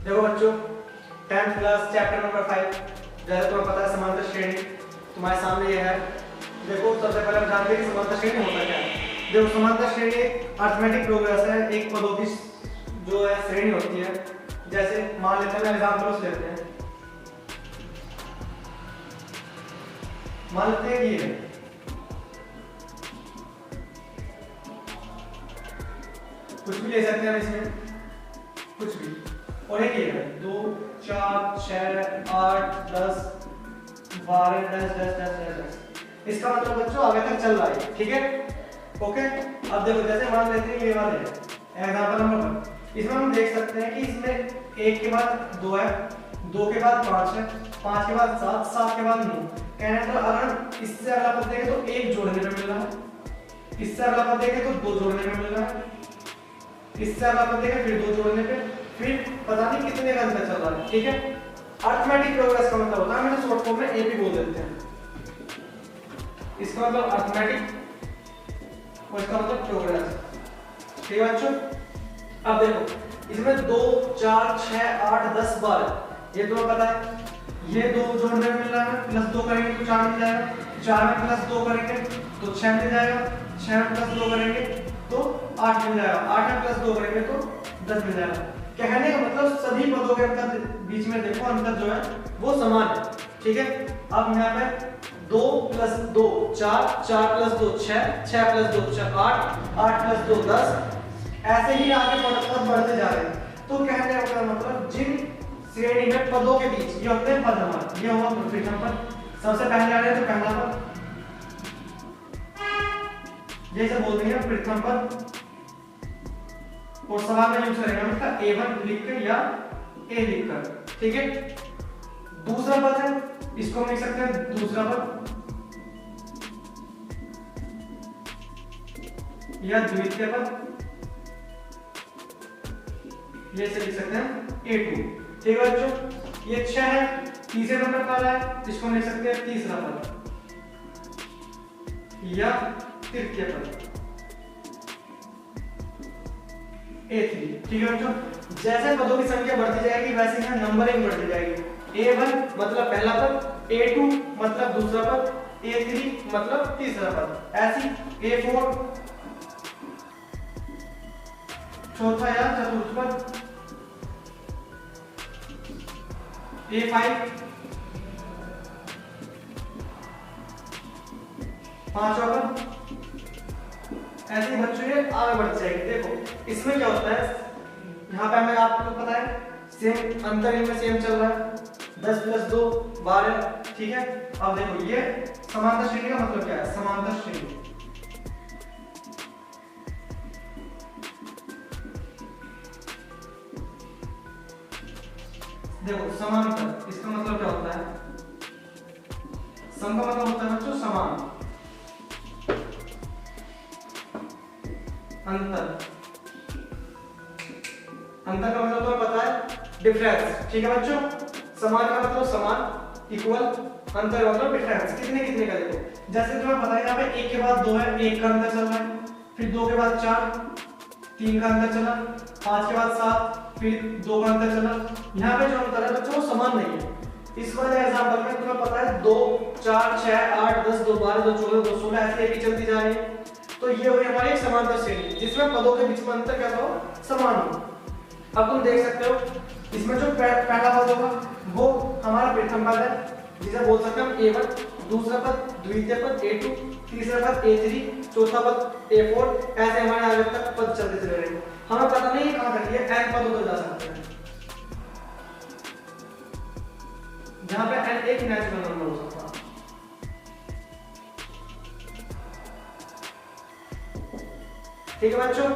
देखो बच्चों, 10th class chapter number 5, जैसे तुम्हें पता है समांतर श्रेणी तुम्हारे सामने ये है। देखो सबसे पहले हम जानते हैं कि समांतर श्रेणी होता क्या है। देखो समांतर श्रेणी एक अरिथमेटिक प्रोग्रेस है, एक पदों की जो है श्रेणी होती है। जैसे मान लेते हैं, एग्जाम्पल लेते हैं, मान लेते हैं ये है, कुछ भी ले सकते हैं हम इसमें, कुछ भी। और एक ये है 2 4 6 8 10 12 10 10 10 10। इसका मतलब बच्चों आगे तक चल रहा है, ठीक है, ओके। अब देखो जैसे मान लेते हैं ये वाले एग्जांपल नंबर 1, इसमें हम देख सकते हैं कि इसमें 1 के बाद 2 है, 2 के बाद 5 है, 5 के बाद 7, 7 के बाद 9। कहने पर अगर इससे अगला पद देखें तो 1 जोड़ने में मिल रहा है, इससे अगला पद देखें तो 2 जोड़ने में मिल रहा है, इससे अगला पद देखें फिर 2 जोड़ने पे, फिर पता नहीं कितने का अंतर चल रहा है, ठीक है। अरिथमेटिक प्रोग्रेस का मतलब होता है, हम इसे शॉर्ट फॉर्म में एपी बोल देते हैं। इसका मतलब अरिथमेटिक और इसका मतलब प्रोग्रेस, ठीक है बच्चों। अब देखो इसमें 2 4 6 8 10 12 ये तुम्हें पता है, ये 2 जोड़ने में मिल रहा है, प्लस 2 करेंगे तो 4 मिल जाएगा, 4 में प्लस 2 करेंगे तो 6 मिल जाएगा, 6 में प्लस 2 करेंगे तो 8 मिल जाएगा, 8 में प्लस 2 करेंगे तो 10 मिल जाएगा। कहने का मतलब सभी पदों के अंतर बीच में देखो अंतर जो है वो समान है, ठीक है। अब यहाँ पे 2 प्लस 2 4, 4 प्लस 2 6, 6 प्लस 2 8, 8 प्लस 2 10, ऐसे ही आगे पद बढ़ते जा रहे हैं। तो कहने का मतलब जिन श्रेणी में पदों के बीच ये होते हैं पद हमारे, ये हुआ प्रथम पद, सबसे पहले आ रहे हैं तो पहला पद, जैसे बोलते हैं प्रथम पद। और सवाल में यूज करेंगे हम इसका a1 लिखकर या a लिखकर, ठीक है। दूसरा पद है, इसको हम लिख सकते हैं दूसरा पद या द्वितीय पद, ये से लिख सकते हैं a2, ठीक है बच्चों। ये 6 है, तीसरे नंबर पर है, इसको हम लिख सकते हैं तीसरा पद या तृतीय पद a3, ठीक है बच्चों। जैसे पदों की संख्या बढ़ती जाएगी वैसे ही नंबरिंग बढ़ती जाएगी। a1 मतलब पहला पद, a2 मतलब दूसरा पद, a3 मतलब तीसरा पद, ऐसी a4 चौथा या चतुर्थ पद, a5 पांचवा पद। ऐसे ही बच्चों ये आगे बढ़ जाएगी। देखो इसमें क्या होता है, यहाँ पे हमें आपको पता है सेम अंतर इनमें सेम चल रहा है, 10 प्लस 2 12, ठीक है। अब देखो ये समांतर श्रेणी का मतलब क्या है, समांतर श्रेणी देखो समांतर, इसका मतलब क्या होता है, सम का मतलब होता है बच्चों समान, अंतर, अंतर का मतलब तुम्हें पता है डिफरेंस, ठीक है बच्चों। समान का मतलब समान, इक्वल, अंतर का मतलब डिफरेंस, कितने कितने का। देखो जैसे तुम्हें पता है यहाँ पे 1 के बाद 2 है, 1 का अंतर चल रहा है, फिर 2 के बाद 4, 3 का अंतर चला, 5 के बाद 7, फिर 2 का अंतर चला। यहाँ पे जो अंतर है बच्चों वो समान नहीं है। इस वाले एग्जांपल में तुम्हें पता है 2 4 6 8 10 2 12 2 14 2 16 ऐसे ही चलती जा रही है। तो ये हुई हमारी एक समांतर श्रेणी जिसमें पदों के बीच में अंतर क्या हो, समान हो। अब तुम देख सकते हो इसमें जो पहला पद होगा वो हमारा प्रथम पद है, जिसे बोल सकते हैं हम a1, दूसरा पद द्वितीय पद a2, तीसरा पद a3, चौथा पद a4, ऐसे हमारे आगे तक पद चलते चले रहेंगे। हमें पता नहीं है कहां तक ये n पद होते जा सकते हैं, जहां पे n एक नेचुरल नंबर हो सकता है, ठीक है बच्चों।